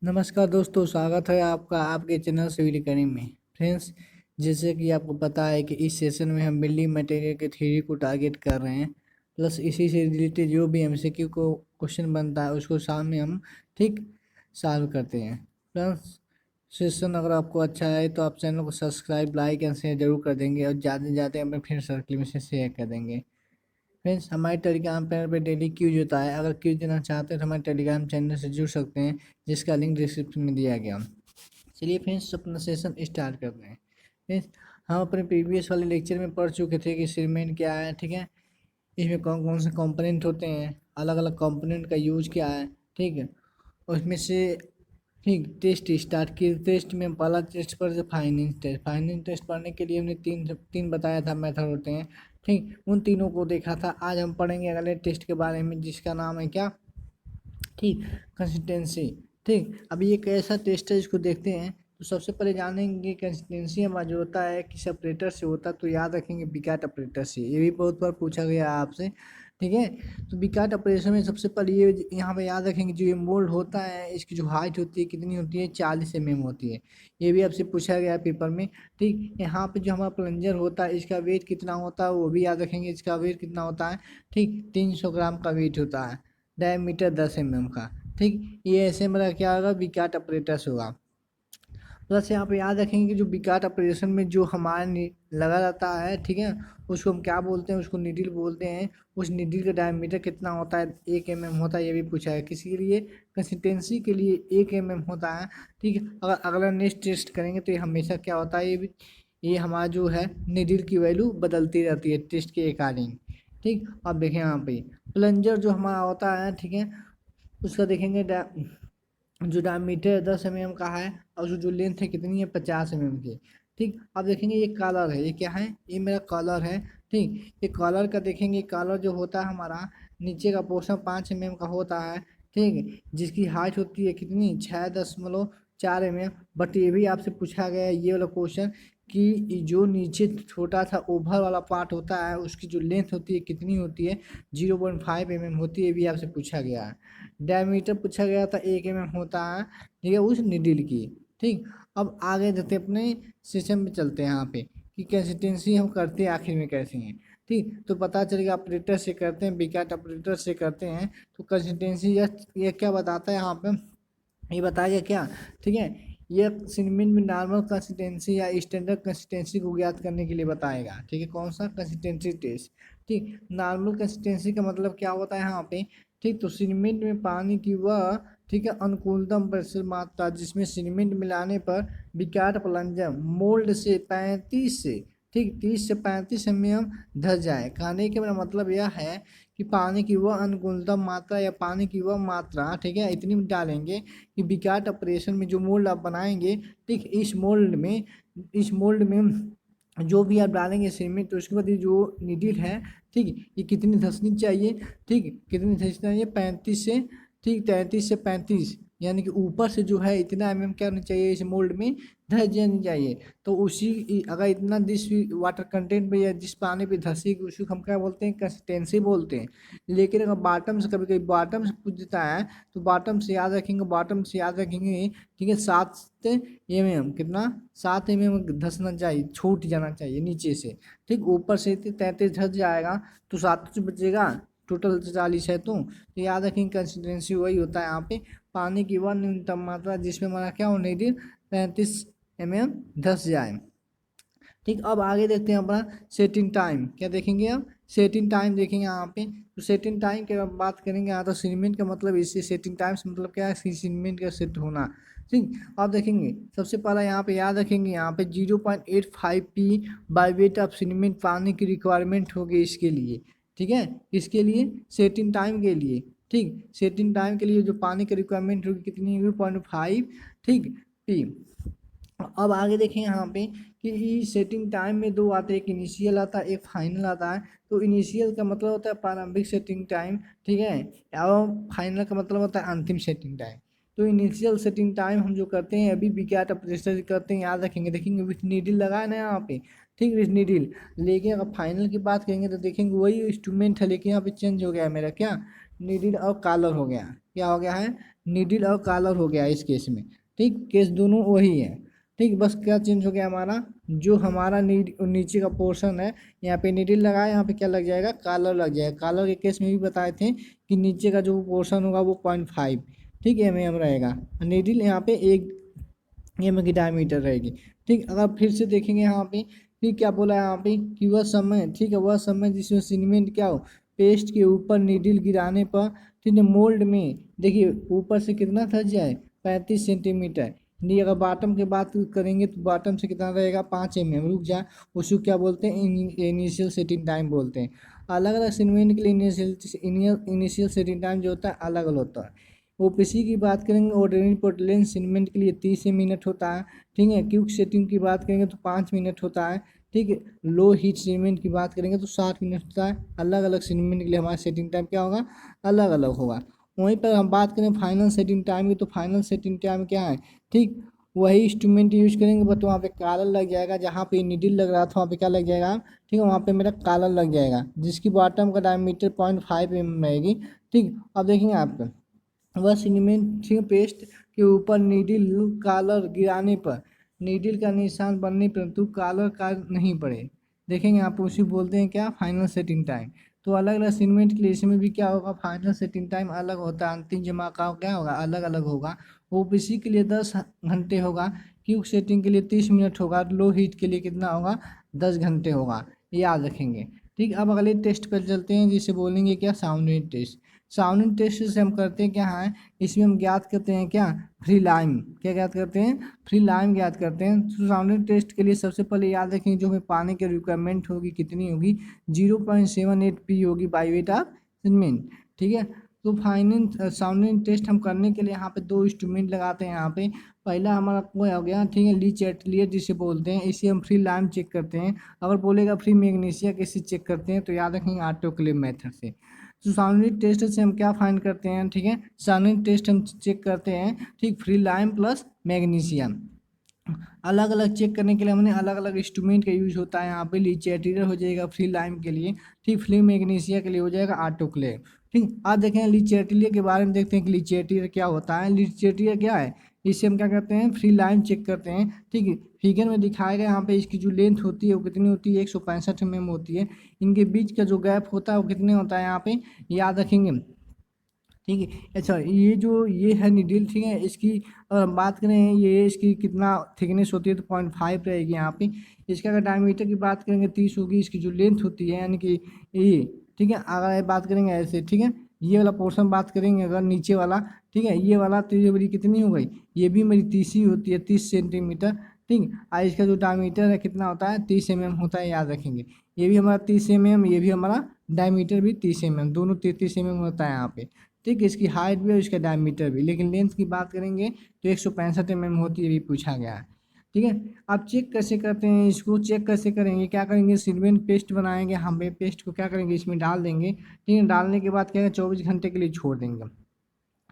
नमस्कार दोस्तों, स्वागत है आपका आपके चैनल सिविल एकेडमी में। फ्रेंड्स, जैसे कि आपको पता है कि इस सेशन में हम बिल्डिंग मटेरियल के थ्योरी को टारगेट कर रहे हैं, प्लस इसी से रिलेटेड जो भी एमसीक्यू को क्वेश्चन बनता है उसको सामने हम ठीक सॉल्व करते हैं। प्लस सेशन अगर आपको अच्छा है तो आप चैनल को सब्सक्राइब, लाइक एंड शेयर जरूर कर देंगे और ज़्यादा से ज़्यादा अपने फ्रेंड सर्कल में से शेयर कर देंगे। फ्रेंड्स, हमारे टेलीग्राम चैनल पर डेली क्यूज होता है। अगर क्यूज देना चाहते हैं तो हमारे टेलीग्राम चैनल से जुड़ सकते हैं, जिसका लिंक डिस्क्रिप्शन में दिया गया। चलिए फ्रेंड्स, अपना सेशन स्टार्ट करते हैं। फ्रेंड्स, हम अपने प्रीवियस वाले लेक्चर में पढ़ चुके थे कि सीमेंट क्या है, ठीक है। इसमें कौन कौन से कंपोनेंट होते हैं, अलग अलग कंपोनेंट का यूज क्या है, ठीक है। उसमें से ठीक टेस्ट स्टार्ट किए। टेस्ट में पहला टेस्ट पर से फाइनेंस टेस्ट। फाइनेंस टेस्ट पढ़ने के लिए हमने तीन तीन बताया था मेथड होते हैं, ठीक। उन तीनों को देखा था। आज हम पढ़ेंगे अगले टेस्ट के बारे में, जिसका नाम है क्या, ठीक, कंसिस्टेंसी। ठीक, अभी एक ऐसा टेस्ट है जिसको देखते हैं। तो सबसे पहले जानेंगे कंसिस्टेंसी हमारा जो होता है किस ऑपरेटर से होता है, तो याद रखेंगे बिकाट ऑपरेटर से। ये भी बहुत बार पूछा गया है आपसे, ठीक है। तो बिकाट ऑपरेशन में सबसे पहले ये यहाँ पे याद रखेंगे, जो ये मोल्ड होता है इसकी जो हाइट होती है कितनी होती है, 40 mm होती है। ये भी आपसे पूछा गया है पेपर में, ठीक। यहाँ पे जो हमारा प्लंजर होता है इसका वेट कितना होता है वो भी याद रखेंगे। इसका वेट कितना होता है, ठीक, 300 ग्राम का वेट होता है। डायमीटर 10 mm का, ठीक। ये ऐसे मेरा क्या होगा, बिकाट ऑपरेटर्स होगा। प्लस यहाँ पे याद रखेंगे कि जो बिकाट ऑपरेशन में जो हमारे लगा रहता है, ठीक है, उसको हम क्या बोलते हैं, उसको नीडल बोलते हैं। उस नीडल का डायमीटर कितना होता है, 1 mm होता है। ये भी पूछा है। किसी के लिए, कंसिस्टेंसी के लिए 1 mm होता है, ठीक है। अगर अगला नेक्स्ट टेस्ट करेंगे तो ये हमेशा क्या होता है, ये हमारा जो है नीडल की वैल्यू बदलती रहती है टेस्ट के अकॉर्डिंग, ठीक। अब देखें यहाँ पे प्लंजर जो हमारा होता है, ठीक है, उसका देखेंगे जो डायमीटर 10 mm का है और उसकी जो लेंथ है कितनी है, 50 mm की, ठीक। अब देखेंगे ये कॉलर है, ये क्या है, ये मेरा कॉलर है, ठीक। ये कॉलर का देखेंगे, कॉलर जो होता है हमारा नीचे का पोर्शन 5 mm का होता है, ठीक। जिसकी हाइट होती है कितनी, 6.4 mm। बट ये भी आपसे पूछा गया है ये वाला क्वेश्चन कि जो नीचे छोटा सा ओवर वाला पार्ट होता है उसकी जो लेंथ होती है कितनी होती है, 0.5 mm होती है। ये भी आपसे पूछा गया है। डायमीटर पूछा गया था, 1 mm होता है, ठीक है, उस निडिल की, ठीक। अब आगे जाते अपने सिस्टम में चलते हैं यहाँ पे कि कंसिस्टेंसी हम करते हैं आखिर में कैसे हैं, ठीक। तो पता चलेगा ऑपरेटर से करते हैं, बिकाट ऑपरेटर से करते हैं। तो कंसिस्टेंसी ये क्या बताता है यहाँ पे, ये बताएगा क्या, ठीक है। ये सिमेंट में नॉर्मल कंसिस्टेंसी या स्टैंडर्ड कंसिस्टेंसी को ज्ञात करने के लिए बताएगा, ठीक है। कौन सा, कंसिस्टेंसी टेस्ट, ठीक। नॉर्मल कंसिस्टेंसी का मतलब क्या होता है यहाँ पे, ठीक। तो सीमेंट में पानी की वह, ठीक है, अनुकूलतम प्रतिशत मात्रा जिसमें सीमेंट मिलाने पर बिकाट प्लंजर मोल्ड से 35 से, ठीक, 30 से 35 mm धस जाए। कहने के मेरा मतलब यह है कि पानी की वह अनुकूलतम मात्रा या पानी की वह मात्रा, ठीक है, इतनी डालेंगे कि बिकाट ऑपरेशन में जो मोल्ड आप बनाएंगे, ठीक, इस मोल्ड में जो भी आप डालेंगे सीमेंट, तो उसके बाद ये जो नीडल है, ठीक, ये कितनी धंसनी चाहिए, ठीक, कितनी धंसनी चाहिए, 35 से, ठीक, 33 से 35, यानी कि ऊपर से जो है इतना क्या होना चाहिए, इस मोल्ड में धंस जानी चाहिए। तो उसी अगर इतना जिस वाटर कंटेंट पे या जिस पानी पे धंसेगी उसको हम क्या बोलते हैं, कंसिस्टेंसी बोलते हैं। लेकिन अगर बॉटम से, कभी कभी बॉटम से पूछ देता है तो बॉटम से याद रखेंगे, बॉटम से याद रखेंगे, ठीक है, 7 mm, कितना, 7 mm धंसना चाहिए, छूट जाना चाहिए नीचे से, ठीक। ऊपर से 33 धंस जाएगा तो 7 बचेगा, टोटल 40 है। तो याद रखेंगे कंसिस्टेंसी वही होता है यहाँ पे, पानी की वह न्यूनतम मात्रा जिसमें हमारा क्या होने दी, 35 mm धस जाए, ठीक। अब आगे देखते हैं अपना सेटिंग टाइम। क्या देखेंगे अब, सेटिंग टाइम देखेंगे यहाँ पे। तो सेटिंग टाइम की बात करेंगे यहाँ, तो सीमेंट का मतलब इससे सेटिंग टाइम से मतलब क्या है, सीमेंट का सेट होना, ठीक। अब देखेंगे सबसे पहला यहाँ पे याद रखेंगे, यहाँ पे 0.85 p by weight of cement पानी की रिक्वायरमेंट होगी इसके लिए, ठीक है, इसके लिए सेटिंग टाइम के लिए, ठीक। सेटिंग टाइम के लिए जो पानी की रिक्वायरमेंट होगी कितनी होगी, 0.5, ठीक, p। अब आगे देखें यहाँ पे कि सेटिंग टाइम में दो आते हैं, एक इनिशियल आता है, एक फाइनल आता है। तो इनिशियल का मतलब होता है प्रारंभिक सेटिंग टाइम, ठीक है, और फाइनल का मतलब होता है अंतिम सेटिंग टाइम। तो इनिशियल सेटिंग टाइम हम जो करते हैं अभी बिकाट ऑपरेशन करते हैं, याद रखेंगे, देखेंगे विथ नीडल लगा है ना यहाँ पे, ठीक, विथ नीडल। लेकिन अगर फाइनल की बात करेंगे तो देखेंगे वही इंस्ट्रूमेंट है, लेकिन यहाँ पे चेंज हो गया है मेरा क्या, नीडल और कॉलर हो गया, क्या हो गया है, नीडल और कॉलर हो गया इस केस में। ठीक, केस दोनों वही है। ठीक, बस क्या चेंज हो गया हमारा, जो हमारा नीचे का पोर्शन है यहाँ पे नीडल लगा है, यहाँ पे क्या लग जाएगा, कॉलर लग जाएगा। कॉलर के केस में भी बताए थे कि नीचे का जो पोर्शन होगा वो 0.5 ठीक mm रहेगा, नीडल यहाँ पे 1 mm की डायमीटर रहेगी। ठीक, अगर फिर से देखेंगे यहाँ पे, ठीक क्या बोला है यहाँ पे कि वह समय, ठीक है, वह समय जिसमें सीमेंट क्या हो, पेस्ट के ऊपर नीडल गिराने पर, ठीक है, मोल्ड में देखिए ऊपर से कितना धस जाए, 35 सेंटीमीटर। नहीं, अगर बॉटम की बात करेंगे तो बॉटम से कितना रहेगा, 5 mm रुक जाए, उसको क्या बोलते हैं, इनिशियल सेटिंग टाइम बोलते हैं। अलग अलग सीमेंट के लिए इनिशियल सेटिंग टाइम जो होता है अलग अलग होता है। ओपीसी की बात करेंगे, ऑर्डिनरी पोर्टलैंड सीमेंट के लिए 30 मिनट होता है। ठीक है, क्यूक सेटिंग की बात करेंगे तो 5 मिनट होता है। ठीक है, लो हीट सीमेंट की बात करेंगे तो 60 मिनट होता है। अलग अलग सीमेंट के लिए हमारा सेटिंग टाइम क्या होगा, अलग अलग होगा। वहीं पर हम बात करें फाइनल सेटिंग टाइम की, तो फाइनल सेटिंग टाइम क्या है, ठीक वही इंस्ट्रूमेंट यूज करेंगे, बट वहाँ पे कॉलर लग जाएगा, जहाँ पे नीडल लग रहा था वहाँ पे क्या लग जाएगा, ठीक है, वहाँ पे मेरा कॉलर लग जाएगा, जिसकी बॉटम का डायमीटर 0.5 mm रहेगी। ठीक, अब देखेंगे आपका वह सीमेंट पेस्ट के ऊपर नीडल कॉलर गिराने पर, नीडल का निशान बनने परंतु कॉलर का नहीं पड़े, देखेंगे आप, उसी बोलते हैं क्या, फाइनल सेटिंग टाइम। तो अलग अलग सीमेंट के लिए इसमें भी क्या होगा, फाइनल सेटिंग टाइम अलग होता है, अंतिम जमा का क्या होगा, अलग अलग होगा। ओपीसी के लिए 10 घंटे होगा, क्यूक सेटिंग के लिए 30 मिनट होगा, लो हीट के लिए कितना होगा, 10 घंटे होगा, याद रखेंगे। ठीक, अब अगले टेस्ट पर चलते हैं, जिसे बोलेंगे क्या, साउंडिंग टेस्ट। साउंडिंग टेस्ट से हम करते हैं क्या है, इसमें हम ज्ञात करते हैं क्या, फ्री लाइम, क्या ज्ञात करते हैं, फ्री लाइम ज्ञात करते हैं। तो साउंडिंग टेस्ट के लिए सबसे पहले याद रखेंगे जो हमें पाने की रिक्वायरमेंट होगी कितनी होगी, 0.78 पी होगी बाई वेट ऑफ सीमेंट। ठीक है, तो फाइनेंस साउंडिंग टेस्ट हम करने के लिए यहाँ पे 2 इंस्ट्रूमेंट लगाते हैं। यहाँ पे पहला हमारा कोई हो गया, ठीक है, ली चैटलियर जिसे बोलते हैं, इसे हम फ्री लाइम चेक करते हैं। अगर बोलेगा फ्री मैग्नीशिया कैसे चेक करते हैं, तो याद रखेंगे ऑटोक्लेव मेथड से। तो साउंडिंग टेस्ट से हम क्या फाइंड करते हैं, ठीक है, साउंडिंग टेस्ट हम चेक करते हैं, ठीक, फ्री लाइम प्लस मैग्नीशियम। अलग अलग चेक करने के लिए हमने अलग अलग इंस्ट्रूमेंट का यूज होता है। यहाँ पे लीचेटियर हो जाएगा फ्री लाइम के लिए, ठीक, फ्री मैग्नीशिया के लिए हो जाएगा ऑटोक्लेव। ठीक, आज देखें लीचेटियर के बारे में, देखते हैं कि लीचेटियर क्या होता है। लीचेटियर क्या है, इससे हम क्या करते हैं, फ्री लाइम चेक करते हैं। ठीक है, फिगर में दिखाया गया यहाँ पे इसकी जो लेंथ होती है वो कितनी होती है, 165 mm होती है। इनके बीच का जो गैप होता है वो कितने होता है, यहाँ पे याद रखेंगे। ठीक है, अच्छा, ये है निडिल, ठीक है, इसकी अगर हम बात करें, ये इसकी कितना थिकनेस होती है, तो 0.5 रहेगी यहाँ पे। इसका अगर डायमीटर की बात करेंगे 30 होगी। इसकी जो लेंथ होती है यानी कि ये, ठीक है, अगर बात करेंगे ऐसे, ठीक है, ये वाला पोर्शन बात करेंगे अगर नीचे वाला, ठीक है, ये वाला, तो ये मेरी कितनी हो गई, ये भी मेरी 30 ही होती है, 30 सेंटीमीटर। ठीक, और इसका जो डायमीटर है कितना होता है, 30 mm होता है, याद रखेंगे। ये भी हमारा 30 mm, ये भी हमारा डायमीटर भी 30 mm, दोनों 33 mm होता है यहाँ पे। ठीक, इसकी हाइट भी और इसका डायमीटर भी, लेकिन लेंथ की बात करेंगे तो 165 mm होती है, भी पूछा गया है। ठीक है, आप चेक कैसे करते हैं, इसको चेक कैसे करेंगे, क्या करेंगे, सीमेंट पेस्ट बनाएंगे, हम पेस्ट को क्या करेंगे, इसमें डाल देंगे। ठीक है, डालने के बाद क्या है, 24 घंटे के लिए छोड़ देंगे।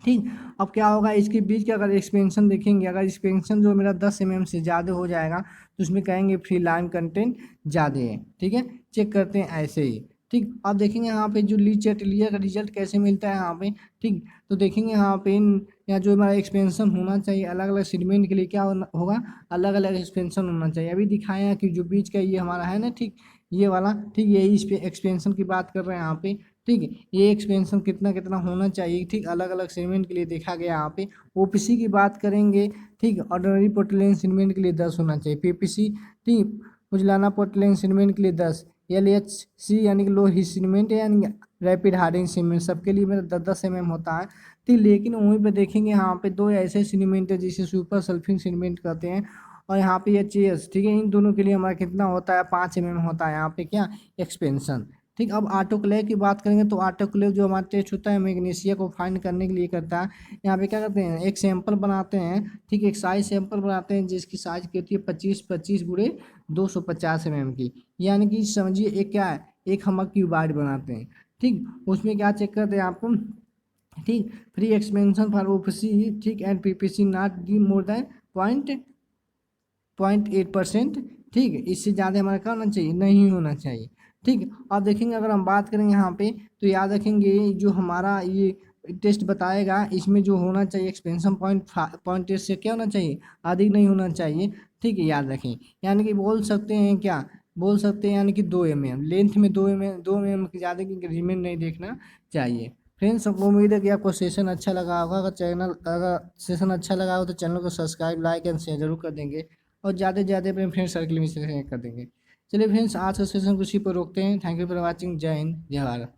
ठीक, अब क्या होगा, इसके बीच का अगर एक्सपेंशन देखेंगे, अगर एक्सपेंशन जो मेरा 10 mm से ज़्यादा हो जाएगा तो उसमें कहेंगे फ्री लाइम कंटेंट ज़्यादा है। ठीक है, चेक करते हैं ऐसे ही। ठीक, आप देखेंगे यहाँ पे जो लीचेटियर का रिजल्ट कैसे मिलता है यहाँ पे। ठीक, तो देखेंगे यहाँ पे यहाँ जो हमारा एक्सपेंशन होना चाहिए, अलग अलग सेगमेंट के लिए क्या होगा, अलग अलग एक्सपेंशन होना चाहिए। अभी दिखाया है कि जो बीच का ये हमारा है ना, ठीक, ये वाला, ठीक, यही इस पे एक्सपेंशन की बात कर रहे हैं यहाँ पे। ठीक है, ये एक्सपेंशन कितना कितना होना चाहिए, ठीक, अलग अलग सेगमेंट के लिए देखा गया यहाँ पे। ओपीसी की बात करेंगे, ठीक, ऑर्डिनरी पोर्टलैंड सीमेंट के लिए 10 होना चाहिए। पीपीसी, ठीक, उजलाना पोर्टलैंड सीमेंट के लिए 10। LHC यानी कि लो हीट सीमेंट है, यानी रैपिड हार्डिंग सीमेंट, सबके लिए मेरा 10-10 mm होता है। ठीक, लेकिन वहीं पे देखेंगे यहाँ पे 2 ऐसे सीमेंट है जिसे सुपर सल्फिंग सीमेंट कहते हैं, और यहाँ पे HAS, ठीक है, इन दोनों के लिए हमारा कितना होता है, 5 mm होता है यहाँ पे क्या, एक्सपेंशन। ठीक, अब ऑटोक्लेव की बात करेंगे तो ऑटोक्लेव जो हमारा टेस्ट होता है मैग्नीशिया को फाइंड करने के लिए करता है। यहाँ पे क्या करते हैं, एक सैंपल बनाते हैं, ठीक, एक साइज सैंपल बनाते हैं जिसकी साइज की होती है 25-25 गुणे 250 mm की, यानी कि समझिए एक क्या है, एक हम क्यूबाइड बनाते हैं। ठीक, उसमें क्या चेक करते हैं आपको, ठीक, फ्री एक्सपेंशन फॉर ओपीसी, ठीक, and PPC not the more than 0.8%। ठीक है, इससे ज़्यादा हमारा क्या होना चाहिए, नहीं होना चाहिए। ठीक, अब देखेंगे अगर हम बात करें यहाँ पे, तो याद रखेंगे जो हमारा ये टेस्ट बताएगा, इसमें जो होना चाहिए एक्सपेंशन पॉइंट टेस्ट से क्या होना चाहिए, अधिक नहीं होना चाहिए। ठीक है, याद रखें। यानी कि बोल सकते हैं क्या, बोल सकते हैं यानी कि 2 mm लेंथ में, 2 mm की ज़्यादा की इंक्रीमेंट नहीं देखना चाहिए। फ्रेंड्स, हमको उम्मीद है कि आपको सेशन अच्छा लगा होगा। अगर सेशन अच्छा लगा हो तो चैनल को सब्सक्राइब, लाइक एंड शेयर जरूर कर देंगे, और ज़्यादा से ज़्यादा अपने फ्रेंड सर्कल में शेयर कर देंगे। चलिए फ्रेंड्स, आज का सेशन इसी पर रोकते हैं। Thank you for watching. जय हिंद, जय भारत।